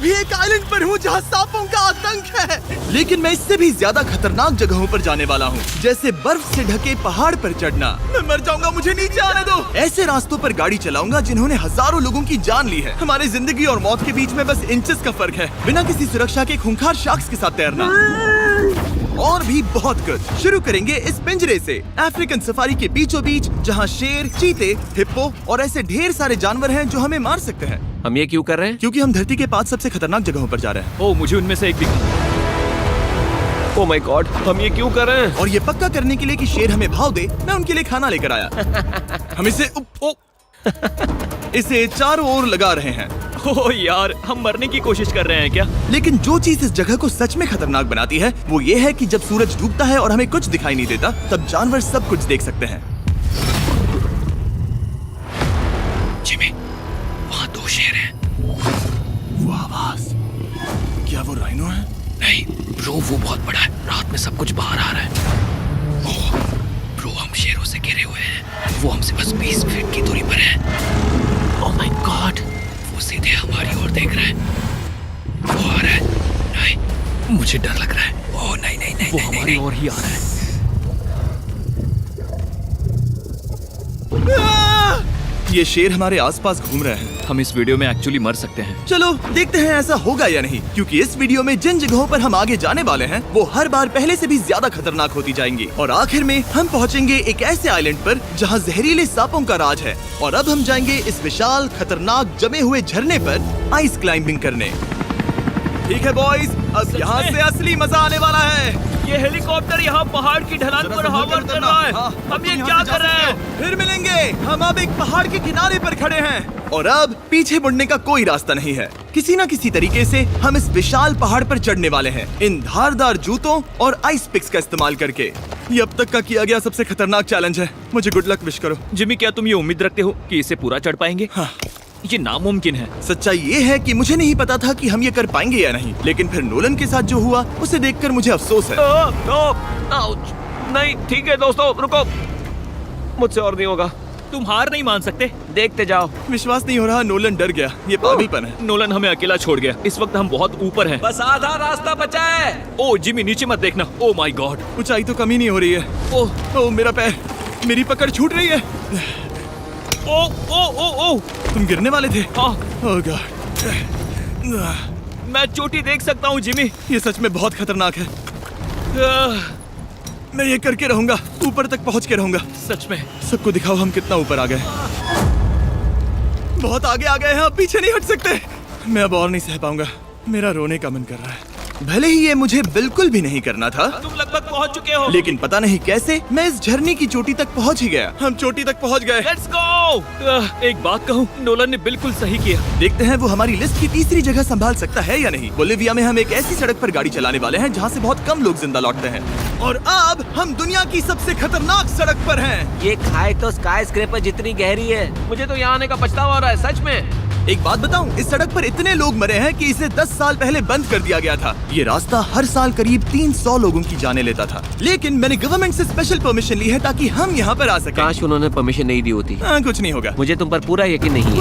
अभी एक आइलैंड पर हूँ जहाँ सांपों का आतंक है, लेकिन मैं इससे भी ज्यादा खतरनाक जगहों पर जाने वाला हूँ, जैसे बर्फ से ढके पहाड़ पर चढ़ना। मैं मर जाऊंगा, मुझे नीचे आने दो। ऐसे रास्तों पर गाड़ी चलाऊंगा जिन्होंने हजारों लोगों की जान ली है। हमारी जिंदगी और मौत के बीच में बस इंचेस का फर्क है। बिना किसी सुरक्षा के खूंखार शार्क्स के साथ तैरना और भी बहुत कुछ। शुरू करेंगे इस पिंजरे से, अफ्रीकन सफारी के बीचों बीच, जहाँ शेर, चीते, हिप्पो और ऐसे ढेर सारे जानवर हैं जो हमें मार सकते हैं। हम ये क्यों कर रहे हैं? क्योंकि हम धरती के 5 सबसे खतरनाक जगहों पर जा रहे हैं। ओह, मुझे उनमें से एक दिखा। ओह माय गॉड, हम ये क्यों कर रहे हैं? और ये पक्का करने के लिए कि शेर हमें भाव दे, मैं उनके लिए खाना लेकर आया। हम इसे चारों ओर लगा रहे हैं। ओह यार, हम मरने की कोशिश कर रहे हैं क्या? लेकिन जो चीज इस जगह को सच में खतरनाक बनाती है वो ये है कि जब सूरज डूबता है और हमें कुछ दिखाई नहीं देता, तब जानवर सब कुछ देख सकते हैं। जिमी, वहाँ 2 शेर हैं। वो आवाज, क्या वो राइनो है? नहीं ब्रो, वो बहुत बड़ा है। रात में सब कुछ बाहर आ रहा है। ओह ब्रो, हम शेरों से घिरे हुए हैं। वो हमसे बस 20 फीट की दूरी पर है। ओह माय गॉड, वो सीधे हमारी ओर देख रहा है। वो आ रहा है। नहीं, मुझे डर लग रहा है। ओह नहीं नहीं नहीं, वो नहीं, हमारी नहीं। ओर ही आ रहा है। ये शेर हमारे आसपास घूम रहे हैं। हम इस वीडियो में एक्चुअली मर सकते हैं। चलो देखते हैं ऐसा होगा या नहीं, क्योंकि इस वीडियो में जिन जगहों पर हम आगे जाने वाले हैं वो हर बार पहले से भी ज्यादा खतरनाक होती जाएंगी। और आखिर में हम पहुंचेंगे एक ऐसे आइलैंड पर जहां जहरीले सांपों का राज है। और अब हम जाएंगे इस विशाल खतरनाक जमे हुए झरने पर आइस क्लाइंबिंग करने। ठीक है बॉयज, अब यहाँ से असली मजा आने वाला है। ये हेलीकॉप्टर यहाँ पहाड़ की ढलान पर हॉवर कर रहा है। हम ये क्या कर रहे हैं? फिर मिलेंगे। हम अब एक पहाड़ के किनारे पर खड़े हैं और अब पीछे मुड़ने का कोई रास्ता नहीं है। किसी न किसी तरीके से हम इस विशाल पहाड़ पर चढ़ने वाले हैं, इन धारदार जूतों और आइस पिक्स का इस्तेमाल करके। ये अब तक का किया गया सबसे खतरनाक चैलेंज है। मुझे गुड लक विश करो। जिमी, क्या तुम ये उम्मीद रखते हो कि इसे पूरा चढ़ पाएंगे? हाँ। ये नामुमकिन है। सच्चाई ये है कि मुझे नहीं पता था कि हम ये कर पाएंगे या नहीं, लेकिन फिर नोलन के साथ जो हुआ उसे देखकर मुझे अफसोस है। आउच। नहीं ठीक है दोस्तों, रुको, मुझसे और नहीं होगा। तुम हार नहीं मान सकते। देखते जाओ। विश्वास नहीं हो रहा, नोलन डर गया। ये पागलपन है। नोलन हमें अकेला छोड़ गया। इस वक्त हम बहुत ऊपर हैं। बस आधा रास्ता बचा है। ओह जिमी, नीचे मत देखना। Oh my God. ऊंचाई तो कमी नहीं हो रही है। ओह मेरा पैर, मेरी पकड़ छूट रही है। ओह ओह ओह ओह, तुम गिरने वाले थे। हाँ, ओह गॉड। मैं चोटी देख सकता हूँ जिमी। ये सच में बहुत खतरनाक है। आह, मैं ये करके रहूंगा, ऊपर तक पहुंच के रहूंगा। सच में। सबको दिखाओ हम कितना ऊपर आ गए। बहुत आगे आ गए हैं, अब पीछे नहीं हट सकते। मैं अब और नहीं सह पाऊंगा, मेरा रोने का मन कर रहा है। भले ही ये मुझे बिल्कुल भी नहीं करना था, तुम लगभग पहुँच चुके हो। लेकिन पता नहीं कैसे मैं इस झरने की चोटी तक पहुंच ही गया। हम चोटी तक पहुंच गए। Let's go. एक बात कहूँ, नोलन ने बिल्कुल सही किया। देखते हैं वो हमारी लिस्ट की तीसरी जगह संभाल सकता है या नहीं। बोलिविया में हम एक ऐसी सड़क पर गाड़ी चलाने वाले हैं जहाँ से बहुत कम लोग जिंदा लौटते हैं। और अब हम दुनिया की सबसे खतरनाक सड़क पर हैं। ये खाई तो स्काई स्क्रैपर जितनी गहरी है। मुझे तो यहाँ आने का पछतावा हो रहा है, सच में। एक बात बताऊं, इस सड़क पर इतने लोग मरे हैं कि इसे 10 साल पहले बंद कर दिया गया था। ये रास्ता हर साल करीब 300 लोगों की जाने लेता था, लेकिन मैंने गवर्नमेंट से स्पेशल परमिशन ली है ताकि हम यहाँ पर आ सकें। काश उन्होंने परमिशन नहीं दी होती। कुछ नहीं होगा। मुझे तुम पर पूरा यकीन नहीं है।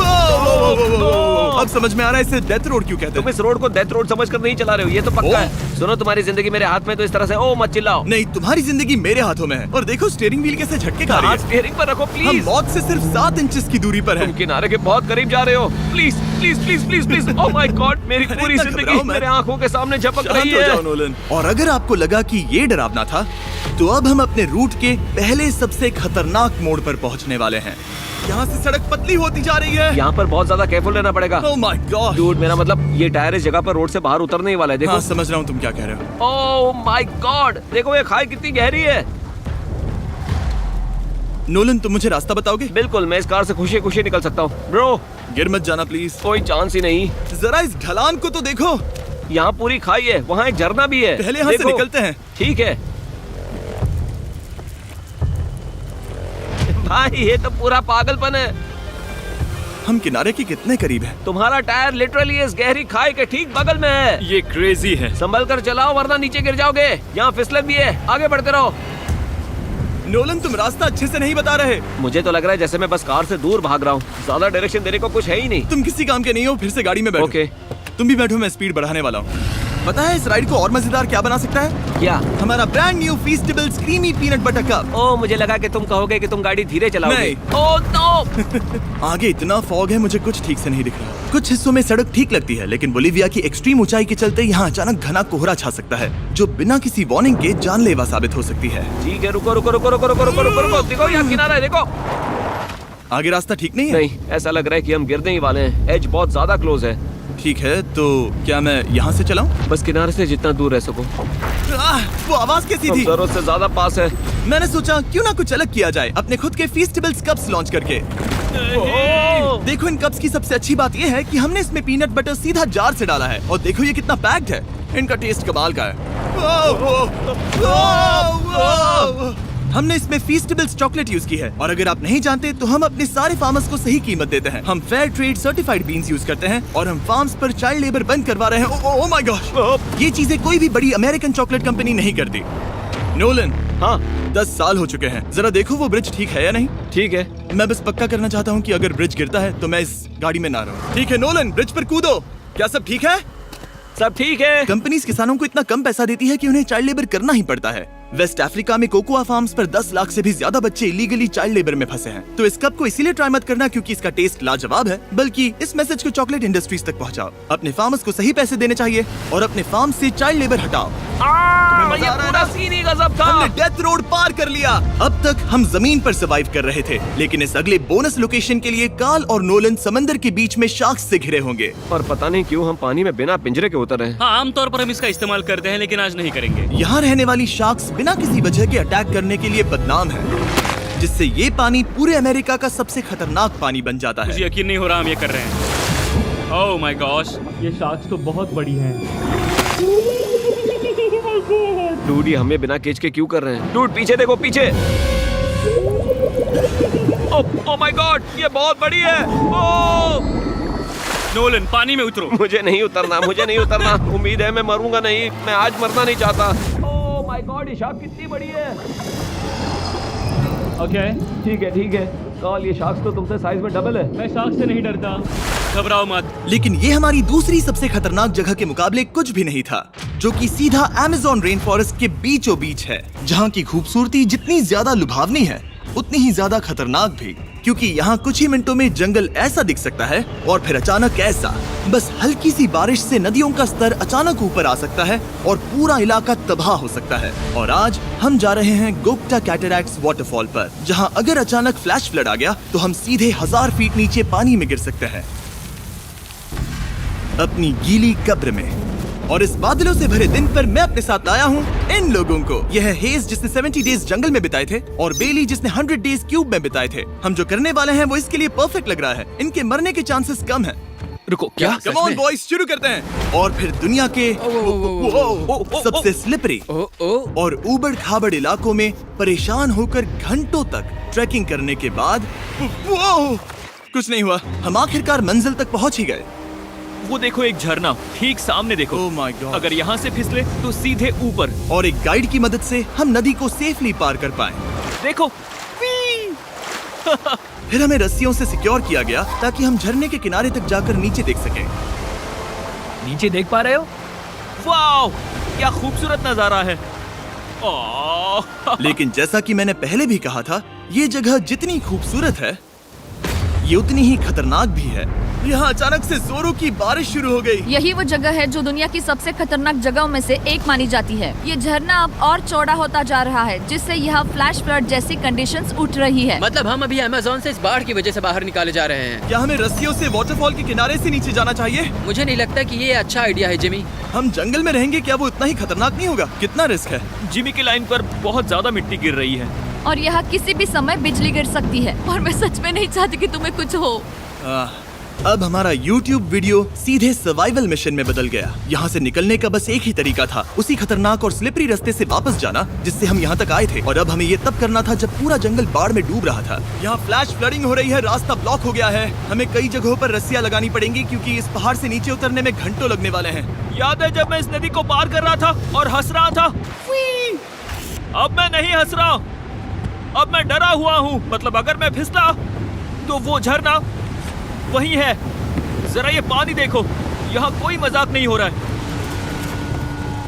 अब समझ में आ रहा है इसे डेथ रोड क्यों कहते तुम हैं। इस रोड को डेथ रोड समझकर नहीं चला रहे हो, ये तो पक्का है। सुनो, तुम्हारी जिंदगी मेरे हाथ में, तो इस तरह से ओ मत चिल्लाओ। नहीं, तुम्हारी जिंदगी मेरे हाथों में है। और देखो स्टीयरिंग व्हील कैसे झटके खा रही हाथ है। स्टीयरिंग पर रखो हम प्लीज। मौत से सिर्फ 7 इंचेस की दूरी पर तुम हैं। किनारे के बहुत करीब जा रहे हो। Please please please please please. Oh my God, मेरी अरे पूरी इतना जिंदगी घबराओ मत। मेरे आंखों के सामने झपक शांत रही हो जाओ है। नोलन। और अगर आपको लगा कि ये डरावना था, तो अब हम अपने रूट के पहले सबसे खतरनाक मोड़ पर पहुंचने वाले हैं। यहाँ से सड़क पतली होती जा रही है। यहाँ पर बहुत ज्यादा केयरफुल रहना पड़ेगा। Oh my God. डूड, मेरा मतलब ये टायर इस जगह पर रोड से बाहर उतरने ही वाला है। देखो। हाँ, समझ रहा हूँ तुम क्या कह रहे हो। ओह माय गॉड, देखो ये खाई कितनी गहरी है। नोलन, तुम मुझे रास्ता बताओगे? बिल्कुल, मैं इस कार से खुशी खुशी निकल सकता हूँ। ब्रो, गिर मत जाना प्लीज। कोई चांस ही नहीं। जरा इस ढलान को तो देखो। यहाँ पूरी खाई है, वहाँ एक झरना भी है। पहले यहाँ से देखो। निकलते हैं। ठीक है भाई, ये तो पूरा पागलपन है। हम किनारे के कितने करीब हैं? तुम्हारा टायर लिटरली इस गहरी खाई के ठीक बगल में है। ये क्रेजी है। संभल कर चलाओ वरना नीचे गिर जाओगे। यहाँ फिसलन भी है, आगे बढ़ते रहो। नोलन, तुम रास्ता अच्छे से नहीं बता रहे। मुझे तो लग रहा है जैसे मैं बस कार से दूर भाग रहा हूँ। ज्यादा डायरेक्शन देने को कुछ है ही नहीं। तुम किसी काम के नहीं हो, फिर से गाड़ी में बैठो। ओके। तुम भी बैठो, मैं स्पीड बढ़ाने वाला हूँ। पता है इस राइड को और मजेदार क्या बना सकता है? क्या? हमारा brand new Feastables creamy peanut butter cup. ओ, मुझे लगा कि तुम कहोगे कि तुम गाड़ी धीरे चलाओगे। नहीं। Oh no! आगे इतना फॉग है, मुझे कुछ ठीक से नहीं दिख रहा। कुछ हिस्सों में सड़क ठीक लगती है, लेकिन बोलीविया की एक्सट्रीम ऊंचाई के चलते यहाँ अचानक घना कोहरा छा सकता है, जो बिना किसी वार्निंग के जानलेवा साबित हो सकती है। ठीक है, रुको रुको रुको रुको रुको रुको रुको रुको, देखो यहाँ किनारा है, देखो। आगे रास्ता ठीक नहीं है? नहीं, ऐसा लग रहा है कि हम गिरने ही वाले हैं। एज बहुत ज्यादा क्लोज है। ठीक है, तो क्या मैं यहाँ से चलाऊं? बस किनारे से जितना दूर रह सको। वो आवाज कैसी हम थी? जरूरत से ज्यादा पास है। मैंने सोचा क्यों ना कुछ अलग किया जाए, अपने खुद के फीस्टेबल्स कप्स लॉन्च करके। देखो इन कप्स की सबसे अच्छी बात ये है कि हमने इसमें पीनट बटर सीधा जार से डाला है, और देखो ये कितना पैक्ड है। इनका टेस्ट कमाल का है। हमने इसमें फीस्टेबल्स चॉकलेट यूज की है, और अगर आप नहीं जानते तो हम अपने सारे फार्मर्स को सही कीमत देते हैं। हम fair trade certified beans use करते हैं, और हम फार्म्स पर चाइल्ड लेबर बंद करवा रहे हैं। ओह माय गॉश, ये चीजें कोई भी बड़ी अमेरिकन चॉकलेट कंपनी नहीं करती। नोलन, हाँ 10 साल हो चुके हैं, जरा देखो वो ब्रिज ठीक है या नहीं। ठीक है। मैं बस पक्का करना चाहता हूँ कि अगर ब्रिज गिरता है तो मैं इस गाड़ी में ना रहूं। ठीक है नोलन, ब्रिज पर कूदो। क्या सब ठीक है? सब ठीक है। कंपनीज किसानों को इतना कम पैसा देती है कि उन्हें चाइल्ड लेबर करना ही पड़ता है। वेस्ट अफ्रीका में कोकोआ फार्म्स पर 10 लाख से भी ज्यादा बच्चे इलीगली चाइल्ड लेबर में फंसे हैं। तो इस कप को इसीलिए ट्राई मत करना क्योंकि इसका टेस्ट लाजवाब है, बल्कि इस मैसेज को चॉकलेट इंडस्ट्रीज तक पहुंचाओ। अपने फार्मर्स को सही पैसे देने चाहिए और अपने फार्म से चाइल्ड लेबर हटाओ। ये पूरा सीन ही गजब था। हमने डेथ रोड पार कर लिया। अब तक हम जमीन पर सर्वाइव कर रहे थे, लेकिन इस अगले बोनस लोकेशन के लिए कार्ल और नोलन समंदर के बीच में शार्क्स से घिरे होंगे। और पता नहीं क्यों हम पानी में बिना पिंजरे के उतर रहे हैं। हाँ, आमतौर पर हम इसका इस्तेमाल करते हैं, लेकिन आज नहीं करेंगे। यहाँ रहने वाली शार्क्स बिना किसी वजह के अटैक करने के लिए बदनाम है, जिससे ये पानी पूरे अमेरिका का सबसे खतरनाक पानी बन जाता मुझे है। यकीन नहीं हो रहा हम ये कर रहे हैं। ओह माय गॉश, ये शार्क्स तो बहुत बड़ी हैं। डूड, ये हमें बिना केज के क्यों कर रहे हैं? डूड पीछे देखो, पीछे। ओह माय गॉड, ये बहुत बड़ी है। ओह नोलन, पानी में उतरो। मुझे नहीं उतरना, मुझे नहीं उतरना। उम्मीद है मैं मरूंगा नहीं। मैं आज मरना नहीं चाहता। ओह माय गॉड, ये शार्क कितनी बड़ी है। ओके, ठीक है ठीक है। कार्ल, ये शार्क्स तो तुमसे साइज में डबल है। मैं शार्क से नहीं डरता, घबराओ मत। लेकिन ये हमारी दूसरी सबसे खतरनाक जगह के मुकाबले कुछ भी नहीं था, जो कि सीधा अमेज़न रेन फॉरेस्ट के बीचों बीच है, जहाँ की खूबसूरती जितनी ज्यादा लुभावनी है उतनी ही ज्यादा खतरनाक भी, क्योंकि यहाँ कुछ ही मिनटों में जंगल ऐसा दिख सकता है और फिर अचानक ऐसा। बस हल्की सी बारिश से नदियों का स्तर अचानक ऊपर आ सकता है और पूरा इलाका तबाह हो सकता है। और आज हम जा रहे हैं गोप्टा कैटरैक्ट्स वाटरफॉल पर, जहाँ अगर अचानक फ्लैश फ्लड आ गया तो हम सीधे 1000 फीट नीचे पानी में गिर सकते हैं, अपनी गीली कब्र में। और इस बादलों से भरे दिन पर मैं अपने साथ लाया हूँ इन लोगों को। यह है हेज जिसने 70 डेज जंगल में बिताए थे, और बेली जिसने 100 डेज क्यूब में बिताए थे। हम जो करने वाले हैं वो इसके लिए परफेक्ट लग रहा है। इनके मरने के चांसेस कम हैं। रुको, क्या? कम ऑन बॉयज, शुरू करते हैं। और फिर दुनिया के सबसे स्लिपरी और ऊबड़ खाबड़ इलाकों में परेशान होकर घंटों तक ट्रैकिंग करने के बाद कुछ नहीं हुआ, हम आखिरकार मंजिल तक पहुंच ही गए। वो देखो, एक झरना ठीक सामने देखो। Oh my God. अगर यहाँ से फिसले तो सीधे ऊपर। और एक गाइड की मदद से हम नदी को सेफली पार कर पाए। देखो। फिर हमें रस्सियों से सिक्योर किया गया ताकि हम झरने के किनारे तक जाकर नीचे देख सकें। नीचे देख पा रहे हो? वाओ, क्या खूबसूरत नजारा है। ओह। लेकिन जैसा कि मैंने पहले भी कहा था, ये जगह जितनी खूबसूरत है ये उतनी ही खतरनाक भी है। यहाँ अचानक से जोरों की बारिश शुरू हो गई। यही वो जगह है जो दुनिया की सबसे खतरनाक जगहों में से एक मानी जाती है। ये झरना अब और चौड़ा होता जा रहा है, जिससे यहाँ फ्लैश फ्लड जैसी कंडीशंस उठ रही है। मतलब हम अभी अमेज़न से इस बाढ़ की वजह से बाहर निकाले जा रहे हैं। क्या हमें रस्सियों से वाटरफॉल के किनारे से नीचे जाना चाहिए? मुझे नहीं लगता कि ये अच्छा आइडिया है जिमी। हम जंगल में रहेंगे, क्या वो उतना ही खतरनाक नहीं होगा? कितना रिस्क है। जिमी की लाइन पर बहुत ज्यादा मिट्टी गिर रही है, और यहाँ किसी भी समय बिजली गिर सकती है, और मैं सच में नहीं चाहती कि तुम्हें कुछ हो। अब हमारा YouTube वीडियो सीधे सर्वाइवल मिशन में बदल गया। यहाँ से निकलने का बस एक ही तरीका था, उसी खतरनाक और स्लिपरी रास्ते से वापस जाना जिससे हम यहाँ तक आए थे। और अब हमें ये तब करना था जब पूरा जंगल बाढ़ में डूब रहा था। यहाँ फ्लैश फ्लडिंग हो रही है, रास्ता ब्लॉक हो गया है। हमें कई जगहों पर रस्सियाँ लगानी पड़ेंगी क्योंकि इस पहाड़ से नीचे उतरने में घंटों लगने वाले हैं। याद है जब मैं इस नदी को पार कर रहा था और हंस रहा था? अब मैं नहीं हंस रहा, अब मैं डरा हुआ हूँ। मतलब अगर मैं फिसला तो वो झरना वही है। जरा ये पानी देखो, यहाँ कोई मजाक नहीं हो रहा है।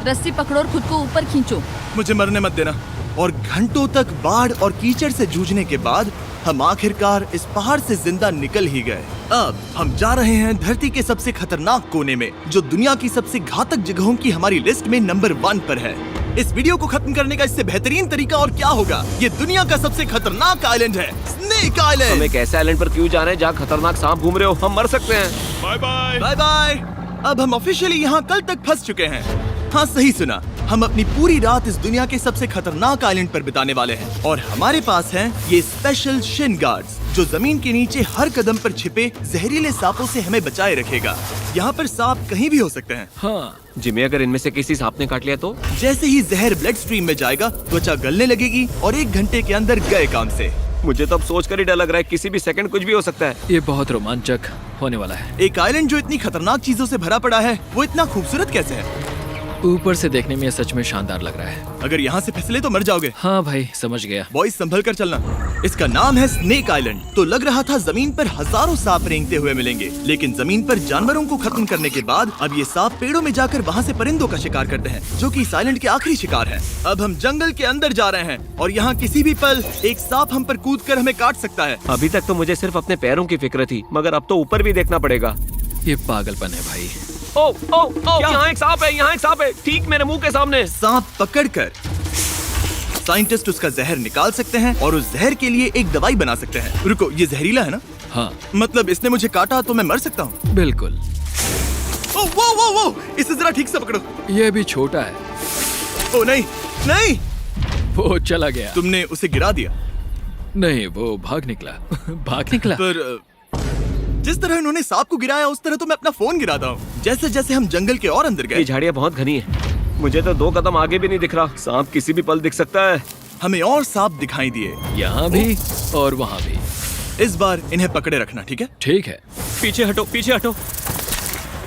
रस्सी पकड़ो और खुद को ऊपर खींचो। मुझे मरने मत देना। और घंटों तक बाढ़ और कीचड़ से जूझने के बाद हम आखिरकार इस पहाड़ से जिंदा निकल ही गए। अब हम जा रहे हैं धरती के सबसे खतरनाक कोने में, जो दुनिया की सबसे घातक जगहों की हमारी लिस्ट में नंबर 1 पर है। इस वीडियो को खत्म करने का इससे बेहतरीन तरीका और क्या होगा। ये दुनिया का सबसे खतरनाक आइलैंड है, स्नेक हम आइलैंड। एक ऐसे आइलैंड पर क्यों जा रहे हैं जहाँ खतरनाक सांप घूम रहे हो? हम मर सकते हैं। Bye bye. Bye bye. अब हम ऑफिशियली यहाँ कल तक फंस चुके हैं। हाँ, सही सुना। हम अपनी पूरी रात इस दुनिया के सबसे खतरनाक आइलैंड पर बिताने वाले हैं और हमारे पास हैं ये स्पेशल शिन गार्ड्स, जो जमीन के नीचे हर कदम पर छिपे जहरीले सांपों से हमें बचाए रखेगा। यहाँ पर सांप कहीं भी हो सकते हैं। हाँ जिमी, अगर इनमें से किसी सांप ने काट लिया तो? जैसे ही जहर ब्लड स्ट्रीम में जाएगा, त्वचा गलने लगेगी और 1 घंटे के अंदर गए काम से। मुझे तो अब सोचकर ही डर लग रहा है, किसी भी सेकंड कुछ भी हो सकता है। ये बहुत रोमांचक होने वाला है। एक आइलैंड जो इतनी खतरनाक चीजों से भरा पड़ा है, वो इतना खूबसूरत कैसे है? ऊपर से देखने में ये सच में शानदार लग रहा है। अगर यहाँ से फिसले तो मर जाओगे। हाँ भाई, समझ गया। बॉयज संभल कर चलना। इसका नाम है स्नेक आइलैंड। तो लग रहा था जमीन पर हजारों सांप रेंगते हुए मिलेंगे, लेकिन जमीन पर जानवरों को खत्म करने के बाद अब ये सांप पेड़ों में जाकर वहाँ से परिंदों का शिकार करते हैं, जो कि इस आइलैंड के आखिरी शिकार हैं। अब हम जंगल के अंदर जा रहे हैं और यहाँ किसी भी पल एक सांप हम पर कूद कर हमें काट सकता है। अभी तक तो मुझे सिर्फ अपने पैरों की फिक्र थी, मगर अब तो ऊपर भी देखना पड़ेगा। ये पागलपन है भाई। ओ ओ ओ, यहाँ एक सांप है, यहाँ एक सांप है, ठीक मेरे मुंह के सामने। सांप पकड़कर साइंटिस्ट उसका जहर निकाल सकते हैं और उस जहर के लिए एक दवाई बना सकते हैं। रुको, ये जहरीला है ना? हाँ मतलब इसने मुझे काटा तो मैं मर सकता हूँ? बिल्कुल। ओ वो, इसे जरा ठीक से पकड़ो। ये भी छोटा है। ओ नहीं नहीं, वो चला गया। तुमने उसे गिरा दिया। नहीं, वो भाग निकला। भाग निकला। पर जिस तरह इन्होंने सांप को गिराया, उस तरह तो मैं अपना फोन गिराता हूँ। जैसे जैसे हम जंगल के और अंदर ये गए, झाड़ियाँ बहुत घनी है, मुझे तो 2 कदम आगे भी नहीं दिख रहा। सांप किसी भी पल दिख सकता है। हमें और सांप दिखाई दिए। यहाँ भी और वहाँ भी। इस बार इन्हें पकड़े रखना, ठीक है? ठीक है। पीछे हटो, पीछे हटो।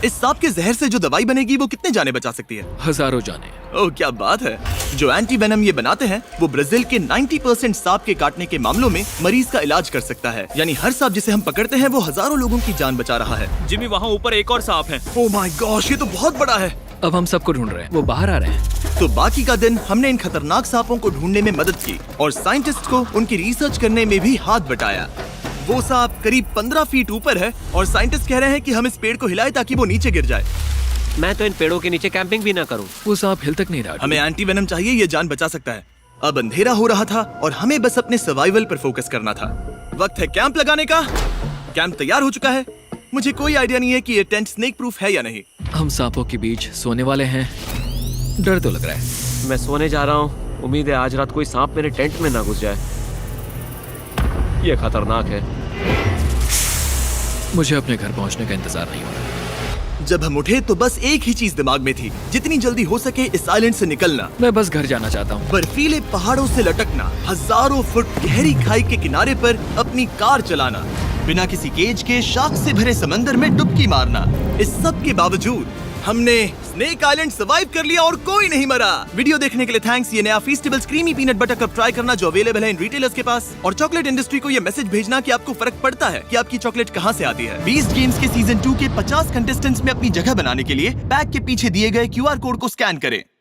इस सांप के जहर से जो दवाई बनेगी, वो कितने जाने बचा सकती है? हजारों जाने। ओह, क्या बात है। जो एंटी वेनम ये बनाते हैं, वो ब्राजील के 90% सांप के काटने के मामलों में मरीज का इलाज कर सकता है। यानी हर सांप जिसे हम पकड़ते हैं, वो हजारों लोगों की जान बचा रहा है। जिमी, वहाँ ऊपर एक और सांप है। ओह माय गॉश, ये तो बहुत बड़ा है। अब हम सबको ढूंढ रहे हैं। वो बाहर आ रहे हैं। तो बाकी का दिन हमने इन खतरनाक सांपों को ढूंढने में मदद की और साइंटिस्ट को उनकी रिसर्च करने में भी हाथ बटाया। वो सांप करीब 15 फीट ऊपर है और साइंटिस्ट कह रहे हैं कि हम इस पेड़ को हिलाएं ताकि वो नीचे गिर जाए। मैं तो इन पेड़ों के नीचे कैंपिंग भी ना करूं। वो सांप हिल तक नहीं रहा। हमें एंटी वेनम चाहिए, ये जान बचा सकता है। अब अंधेरा हो रहा था और हमें बस अपने सर्वाइवल पर फोकस करना था। वक्त है कैंप लगाने का। कैंप तैयार हो चुका है। मुझे कोई आइडिया नहीं है कि ये टेंट स्नेक प्रूफ है या नहीं। हम सांपों के बीच सोने वाले हैं। डर तो लग रहा है। मैं सोने जा रहा हूँ। उम्मीद है आज रात कोई सांप मेरे टेंट में ना घुस जाए। ये खतरनाक है। मुझे अपने घर पहुंचने का इंतजार नहीं हो रहा। जब हम उठे तो बस एक ही चीज दिमाग में थी, जितनी जल्दी हो सके इस आइलैंड से निकलना। मैं बस घर जाना चाहता हूँ। बर्फीले पहाड़ों से लटकना, हजारों फुट गहरी खाई के किनारे पर अपनी कार चलाना, बिना किसी केज के शार्क से भरे समंदर में डुबकी मारना। इस सब के बावजूद हमने स्नेक आइलैंड सर्वाइव कर लिया और कोई नहीं मरा। वीडियो देखने के लिए थैंक्स। ये नया Feastables creamy peanut butter cup try करना, जो अवेलेबल है इन रिटेलर्स के पास। और चॉकलेट इंडस्ट्री को ये मैसेज भेजना कि आपको फर्क पड़ता है कि आपकी चॉकलेट कहाँ से आती है। बीस्ट गेम्स के सीजन 2 के 50 कंटेस्टेंट्स में अपनी जगह बनाने के लिए पैक के पीछे दिए गए QR कोड को स्कैन करें।